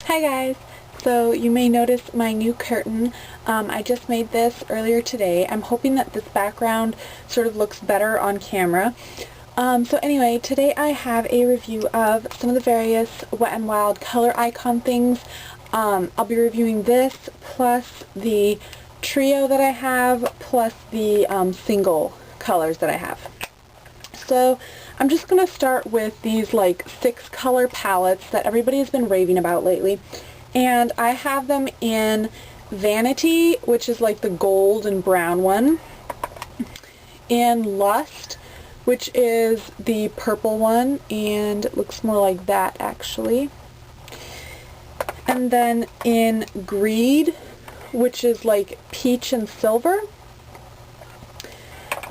Hi guys! So you may notice my new curtain. I just made this earlier today. I'm hoping that this background sort of looks better on camera. So anyway, today I have a review of some of the various Wet n Wild color icon things. I'll be reviewing this plus the trio that I have plus the single colors that I have. So I'm just going to start with these like 6 color palettes that everybody has been raving about lately. And I have them in Vanity, which is like the gold and brown one, in Lust, which is the purple one, and it looks more like that actually. And then in Greed, which is like peach and silver.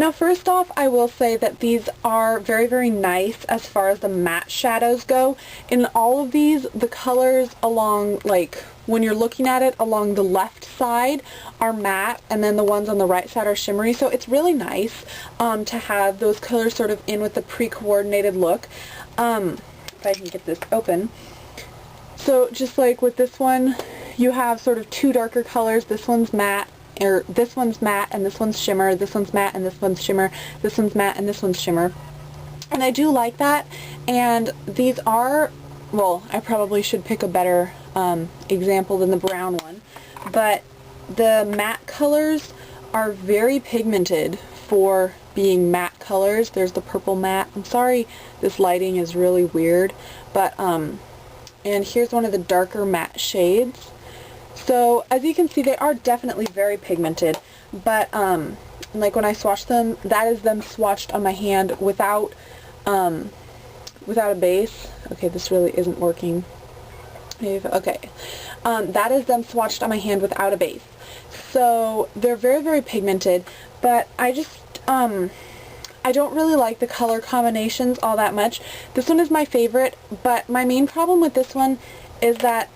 Now first off, I will say that these are very, very nice as far as the matte shadows go. In all of these, the colors along, like, when you're looking at it along the left side are matte, and then the ones on the right side are shimmery, so it's really nice to have those colors sort of in with the pre-coordinated look. If I can get this open. So just like with this one, you have sort of 2 darker colors. This one's matte, or this one's matte and this one's shimmer, this one's matte and this one's shimmer, this one's matte and this one's shimmer. And I do like that, and these are, well, I probably should pick a better example than the brown one, but the matte colors are very pigmented for being matte colors. There's the purple matte. I'm sorry this lighting is really weird, but and here's one of the darker matte shades. So as you can see, they are definitely very pigmented, but like when I swatch them, that is them swatched on my hand without a base. Okay, this really isn't working. Okay, that is them swatched on my hand without a base. So they're very, very pigmented, but I just I don't really like the color combinations all that much. This one is my favorite, but my main problem with this one is that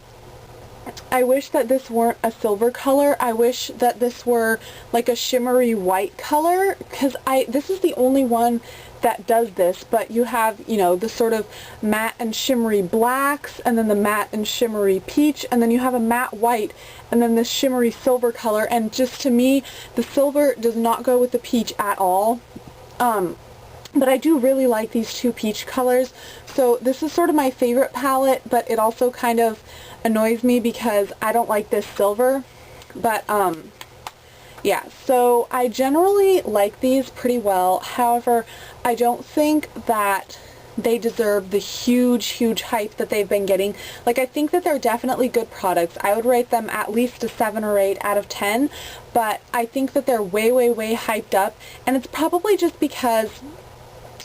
I wish that this weren't a silver color. I wish that this were like a shimmery white color, because this is the only one that does this, but you have, you know, the sort of matte and shimmery blacks, and then the matte and shimmery peach, and then you have a matte white, and then this shimmery silver color, and just to me, the silver does not go with the peach at all. But I do really like these 2 peach colors, so this is sort of my favorite palette, but it also kind of annoys me because I don't like this silver. But yeah, so I generally like these pretty well. However, I don't think that they deserve the huge hype that they've been getting. Like, I think that they're definitely good products. I would rate them at least a 7 or 8 out of 10, but I think that they're way hyped up, and it's probably just because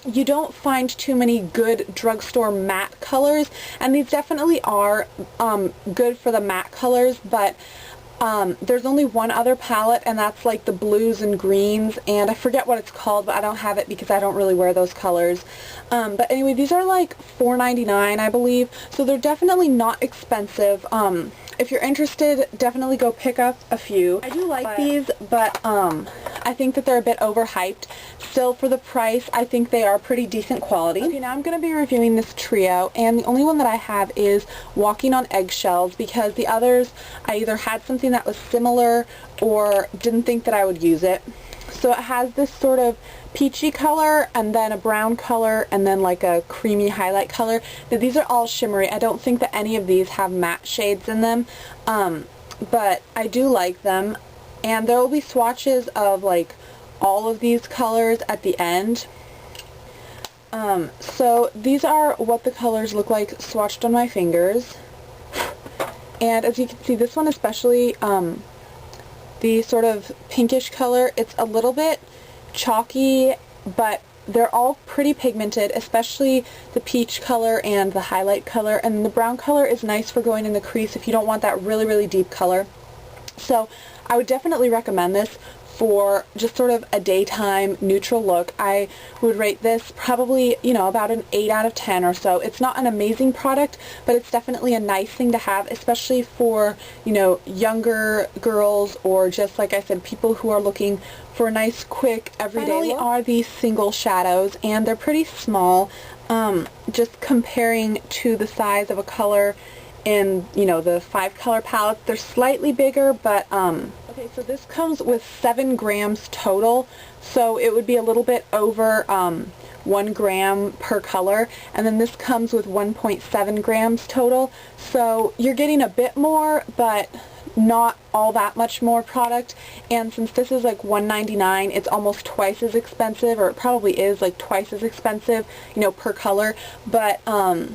you don't find too many good drugstore matte colors, and these definitely are good for the matte colors, but there's only one other palette, and that's like the blues and greens, and I forget what it's called, but I don't have it because I don't really wear those colors. But anyway, these are like $4.99, I believe, so they're definitely not expensive. If you're interested, definitely go pick up a few. I do like these, but I think that they're a bit overhyped. Still, for the price, I think they are pretty decent quality. Okay, now I'm going to be reviewing this trio, and the only one that I have is Walking on Eggshells, because the others, I either had something that was similar or didn't think that I would use it. So it has this sort of peachy color, and then a brown color, and then like a creamy highlight color. Now, these are all shimmery. I don't think that any of these have matte shades in them, but I do like them. And there will be swatches of like all of these colors at the end. So these are what the colors look like swatched on my fingers. And as you can see, this one especially, the sort of pinkish color, it's a little bit chalky, but they're all pretty pigmented, especially the peach color and the highlight color, and the brown color is nice for going in the crease if you don't want that really deep color. So I would definitely recommend this for just sort of a daytime neutral look. I would rate this probably, you know, about an 8 out of 10 or so. It's not an amazing product, but it's definitely a nice thing to have, especially for, you know, younger girls, or just, like I said, people who are looking for a nice, quick, everyday look. Are these single shadows, and they're pretty small, just comparing to the size of a color in, you know, the 5 color palettes. They're slightly bigger, but okay, so this comes with 7 grams total, so it would be a little bit over 1 gram per color, and then this comes with 1.7 grams total, so you're getting a bit more, but not all that much more product. And since this is like $1.99, it's almost twice as expensive, or it probably is like twice as expensive, you know, per color. But I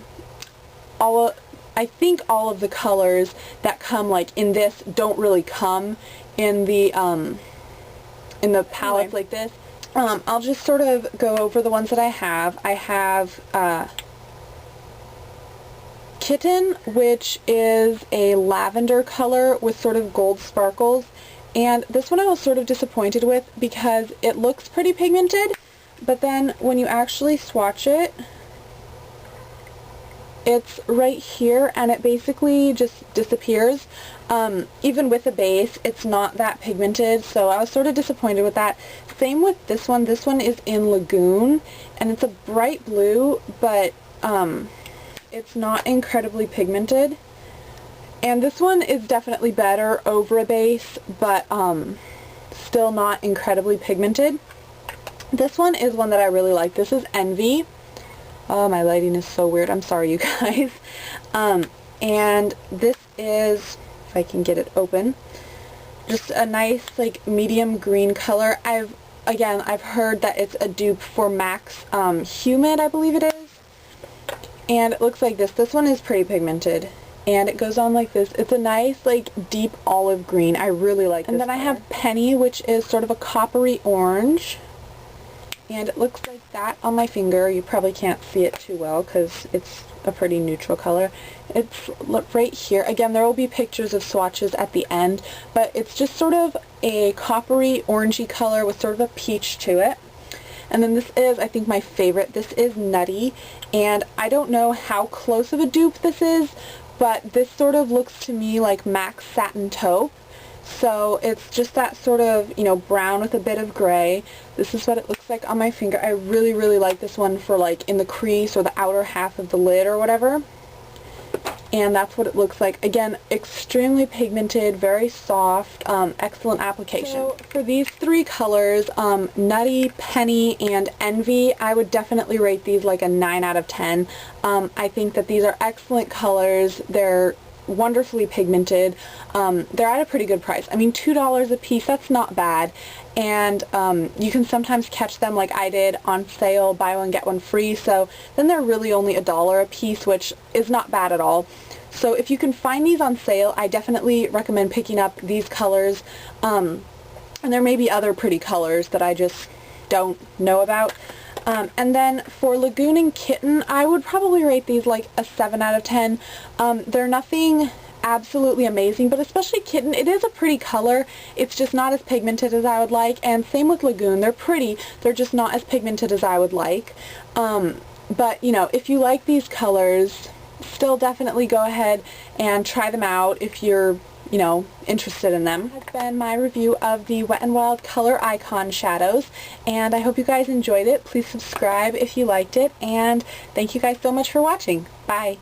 think all of the colors that come like in this don't really come in the palettes like this. I'll just sort of go over the ones that I have. I have Kitten, which is a lavender color with sort of gold sparkles, and this one I was sort of disappointed with because it looks pretty pigmented, but then when you actually swatch it, it's right here and it basically just disappears. Even with the base, it's not that pigmented, so I was sort of disappointed with that. Same with this one. This one is in Lagoon, and it's a bright blue, but it's not incredibly pigmented. And this one is definitely better over a base, but still not incredibly pigmented. This one is one that I really like. This is Envy. Oh, my lighting is so weird. I'm sorry, you guys. And this is, if I can get it open, just a nice, like, medium green color. I've heard that it's a dupe for MAC's Humid, I believe it is. And it looks like this. This one is pretty pigmented, and it goes on like this. It's a nice, like, deep olive green. I really like this. And then I have Penny, which is sort of a coppery orange, and it looks like that on my finger. You probably can't see it too well because it's a pretty neutral color. It's right here. Again, there will be pictures of swatches at the end, but it's just sort of a coppery orangey color with sort of a peach to it. And then this is, I think, my favorite. This is Nutty, and I don't know how close of a dupe this is, but this sort of looks to me like MAC's Satin Taupe. So it's just that sort of, you know, brown with a bit of gray. This is what it looks like on my finger. I really, really like this one for, like, in the crease or the outer half of the lid or whatever. And that's what it looks like. Again, extremely pigmented, very soft, excellent application. So for these 3 colors, Nutty, Penny, and Envy, I would definitely rate these like a 9 out of 10. I think that these are excellent colors. They're wonderfully pigmented. They're at a pretty good price. I mean, $2 a piece, that's not bad. And you can sometimes catch them, like I did, on sale, buy one get one free, so then they're really only $1 a piece, which is not bad at all. So if you can find these on sale, I definitely recommend picking up these colors. And there may be other pretty colors that I just don't know about. And then for Lagoon and Kitten, I would probably rate these like a 7 out of 10. They're nothing absolutely amazing, but especially Kitten, it is a pretty color. It's just not as pigmented as I would like, and same with Lagoon. They're pretty, they're just not as pigmented as I would like. But, you know, if you like these colors, still definitely go ahead and try them out if you're, you know, interested in them. This has been my review of the Wet n Wild Color Icon shadows, and I hope you guys enjoyed it. Please subscribe if you liked it, and thank you guys so much for watching. Bye!